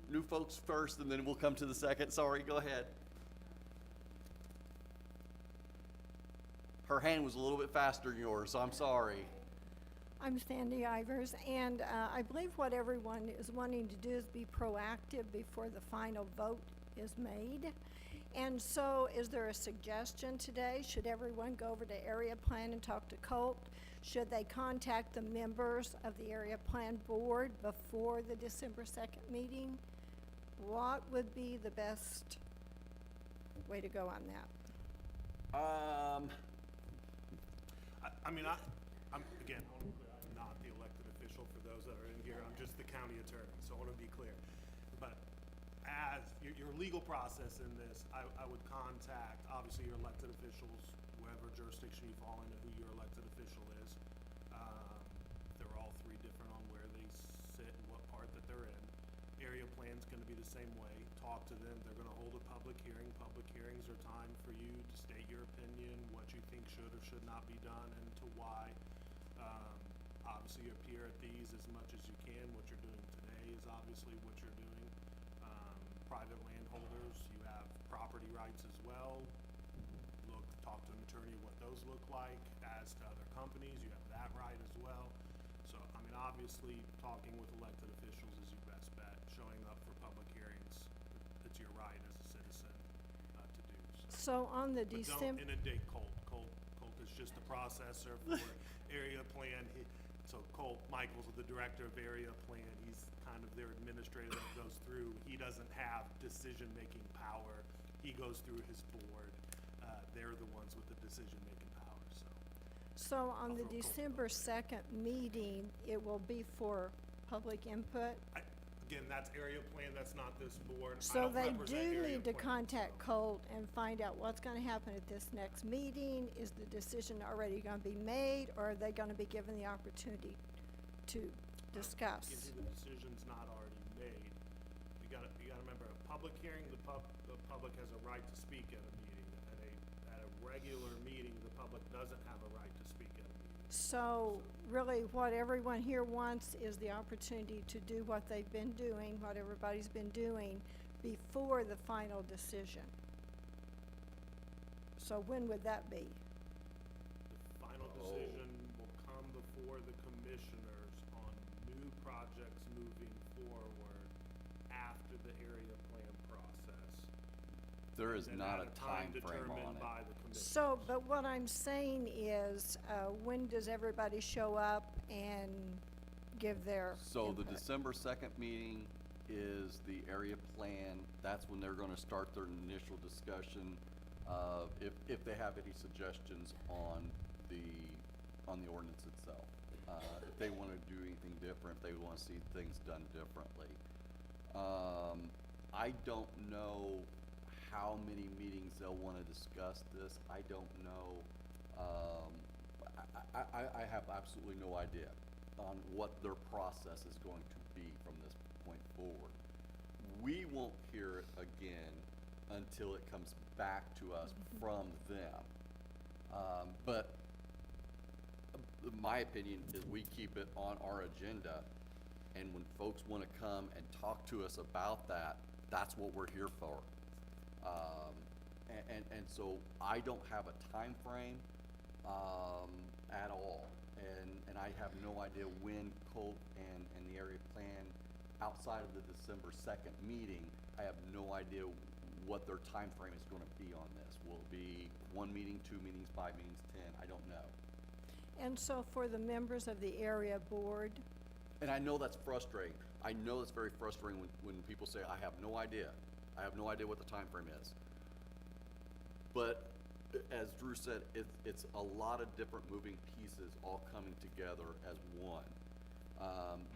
new folks first, and then we'll come to the second. Sorry, go ahead. Her hand was a little bit faster than yours, so I'm sorry. I'm Sandy Ivers, and I believe what everyone is wanting to do is be proactive before the final vote is made. And so is there a suggestion today? Should everyone go over to Area Plan and talk to Colt? Should they contact the members of the Area Plan Board before the December 2nd meeting? What would be the best way to go on that? I'm again, I want to be clear, I'm not the elected official for those that are in here. I'm just the county attorney, so I want to be clear. But as your legal process in this, I would contact, obviously, your elected officials, whatever jurisdiction you fall into, who your elected official is. They're all three different on where they sit and what part that they're in. Area plan's gonna be the same way. Talk to them. They're gonna hold a public hearing. Public hearings are time for you to state your opinion, what you think should or should not be done, and to why. Obviously, appear at these as much as you can. What you're doing today is obviously what you're doing. Private landholders, you have property rights as well. Talk to an attorney what those look like. As to other companies, you have that right as well. So, I mean, obviously, talking with elected officials is your best bet. Showing up for public hearings, it's your right as a citizen to do. So on the But December. don't inundate Colt. Colt is just a processor for area plan. So Colt Michaels, the director of area plan, he's kind of their administrator that goes through. He doesn't have decision-making power. He goes through his board. They're the ones with the decision-making power, so. So on the I'll throw Colt December out there. 2nd meeting, it will be for public input? Again, that's area plan, that's not this board. I So don't they represent do area need to plan, contact so. Colt and find out what's gonna happen at this next meeting. Is the decision already gonna be made, or are they gonna be given the opportunity to discuss? If the decision's not already made, you gotta remember, a public hearing, the public has a right to speak at a meeting. At a regular meeting, the public doesn't have a right to speak at a meeting. So really what everyone here wants is the opportunity to do what they've been doing, what everybody's been doing before the final decision. So when would that be? The final decision will come before the commissioners on new projects moving forward after the area plan process. There is and not at a time frame determined on it. by the commission. So, but what I'm saying is, when does everybody show up and give their So the input? December 2nd meeting is the area plan. That's when they're gonna start their initial discussion of if they have any suggestions on the ordinance itself. If they wanna do anything different, if they wanna see things done differently. I don't know how many meetings they'll wanna discuss this. I don't know. I have absolutely no idea on what their process is going to be from this point forward. We won't hear it again until it comes back to us from them. But my opinion is we keep it on our agenda, and when folks wanna come and talk to us about that, that's what we're here for. And so I don't have a time frame at all. And I have no idea when Colt and the area plan, outside of the December 2nd meeting, I have no idea what their time frame is gonna be on this. Will it be 1 meeting, 2 meetings, 5 meetings, 10? I don't know. And so for the members of the area board, And I know that's frustrating. I know it's very frustrating when people say, I have no idea. I have no idea what the time frame is. But as Drew said, it's a lot of different moving pieces all coming together as one.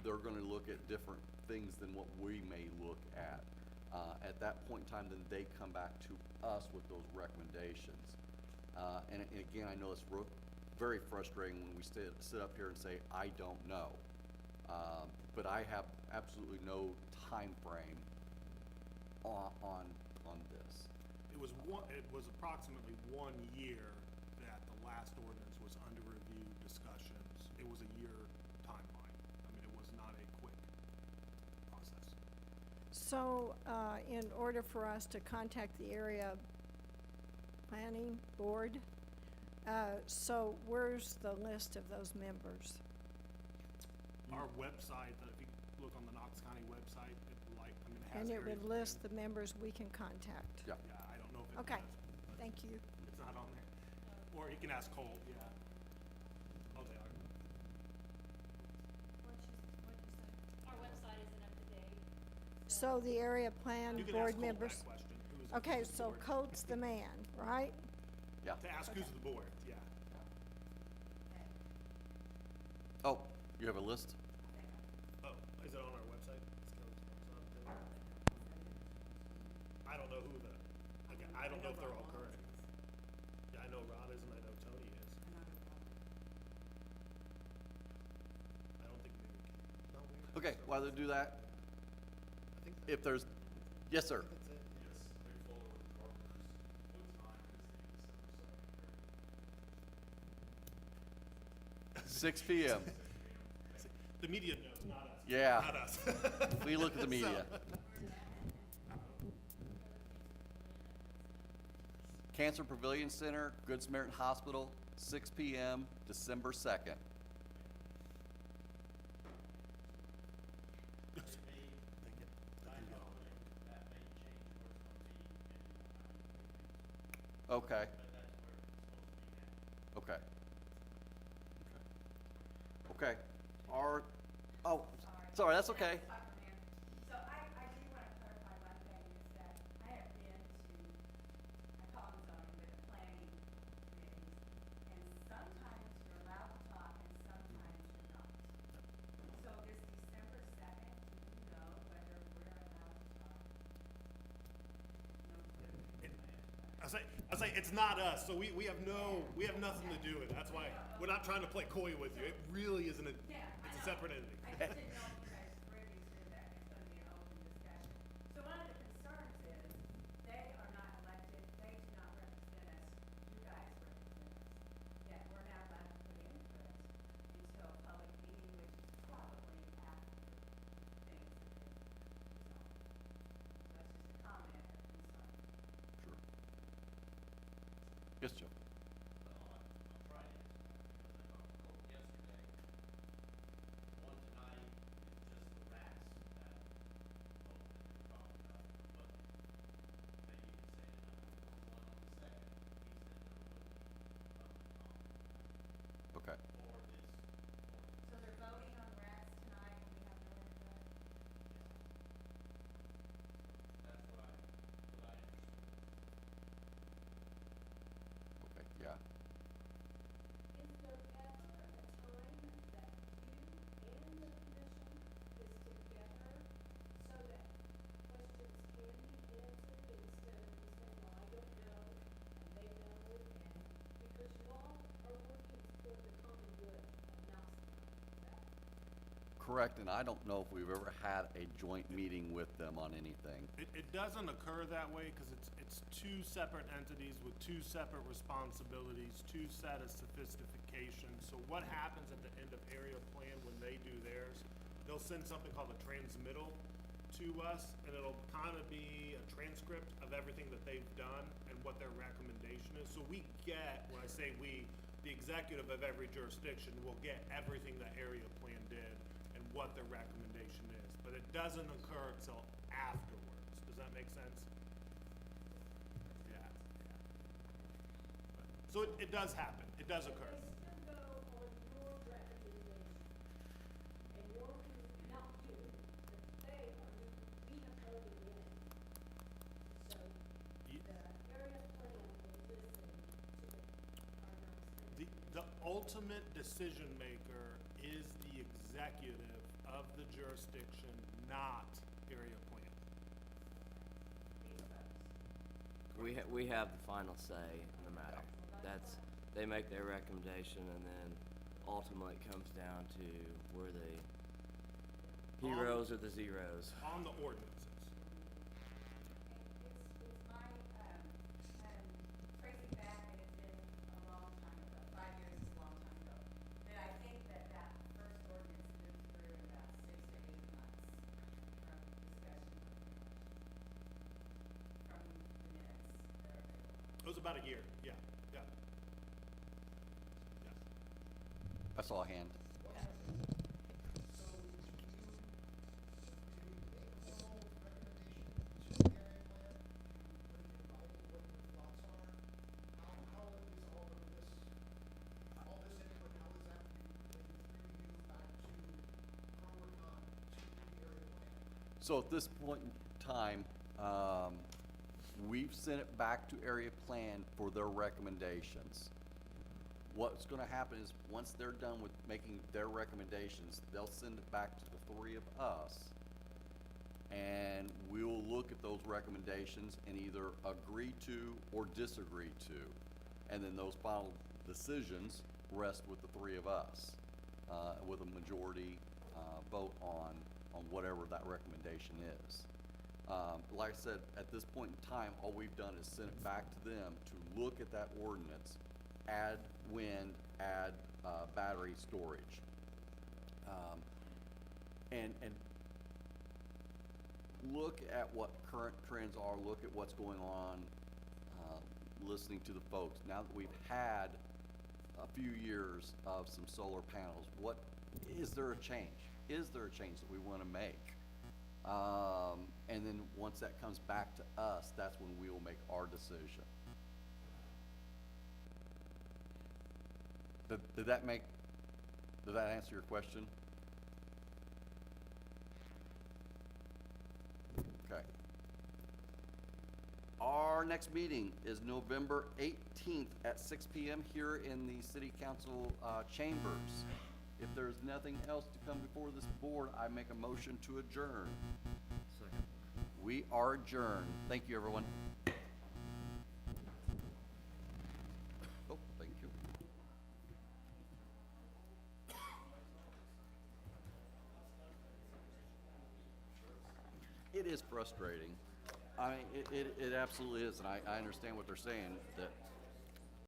They're gonna look at different things than what we may look at. At that point in time, then they come back to us with those recommendations. And again, I know it's very frustrating when we sit up here and say, I don't know. But I have absolutely no time frame on this. It was approximately 1 year that the last ordinance was under review discussions. It was a year timeline. I mean, it was not a quick process. so, in order for us to contact the area planning board, so where's the list of those members? Our website, if you look on the Knox County website, it has And it areas would of list the members we can contact. Yeah. Yeah, I don't know if it Okay, does, but thank you. it's not on there. Or you can ask Cole, yeah. Oh, they are. Our website isn't up to date. So the area plan You can board ask Cole members. that question. Okay, who's the so board? Coates the man, right? Yeah. To ask who's the board, yeah. Oh, you have a list? Oh, is it on our website? I don't know who I don't know if they're all current. Yeah, I know Rod is and I know Tony is. I don't think we would. Okay, while they do that, I think if there's, yes, sir. that's it. Yes, they follow the partners. What time is the December 2nd? 6 p.m. The media knows, not us. Yeah. Not us. We look at the media. Cancer Pavilion Center, Good Samaritan Hospital, 6 p.m., December 2nd. Okay. Okay. Okay. Sorry, that's okay. So I do wanna clarify one thing, is that I have been to, I call them zoning, but the planning committees, and sometimes you're allowed to talk and sometimes you're not. So this December 2nd, do you know whether we're allowed to talk? I say it's not us, so we have nothing to do with it. That's why we're not trying to play coy with you. It really isn't it's a separate entity. I just didn't know if you guys privy to that, it's gonna be an open discussion. So one of the concerns is, they are not elected, they do not represent us, you guys represent us. That we're not allowed to put input until a public meeting, which is probably after things have been resolved. So that's just a comment of concern. Sure. Yes, Joe. On Friday, because I talked to Colt yesterday, one tonight is Okay. for this. So they're voting on rats tonight and we have no input? That's what I understood. Okay, yeah. Is there ever a time that you and the commission is together so that questions can be answered instead of you saying, well, I don't know, and they know, and, because you all are working for the common good of Knox County, correct? Correct, and I don't know if we've ever had a joint meeting with them on anything. It doesn't occur that way because it's two separate entities with two separate responsibilities, two set of sophistications. So what happens at the end of area plan when they do theirs, they'll send something called a transmittal to us, and it'll kind of be a transcript of everything that they've done and what their recommendation is. So we get, when I say we, the executive of every jurisdiction will get everything that area plan did and what their recommendation is. But it doesn't occur until afterwards. Does that make sense? Yeah. So it does happen. It does occur. They still go on your recommendation, and your, not you, but they are, we have heard the minute. So Ye- the area plan will listen to our Knox County. The ultimate decision maker is the executive of the jurisdiction, not area plan. We have the final say in the matter. They make their recommendation, and then ultimately it comes down to where the heroes or the zeros. On the ordinances. It's my, tracing back, and it's been a long time ago, 5 years is a long time ago, that I think that first ordinance moved through in about 6 to 8 months from discussion with the commission, from the minutes that are available. It was about a year, yeah. Yes. I saw a hand. So at this point in time, we've sent it back to area plan for their recommendations. What's gonna happen is, once they're done with making their recommendations, they'll send it back to the three of us. And we'll look at those recommendations and either agree to or disagree to. And then those final decisions rest with the three of us, with a majority, vote on whatever that recommendation is. Like I said, at this point in time, all we've done is send it back to them to look at that ordinance, add wind, add, battery storage. And look at what current trends are, look at what's going on, listening to the folks. Now that we've had a few years of some solar panels, is there a change? Is there a change that we wanna make? And then once that comes back to us, that's when we will make our decision. Did that answer your question? Okay. Our next meeting is November 18th at 6 p.m. here in the City Council chambers. If there's nothing else to come before this board, I make a motion to adjourn. Second. We are adjourned. Thank you, everyone. Oh, thank you. It is frustrating. I mean, it absolutely is, and I understand what they're saying, that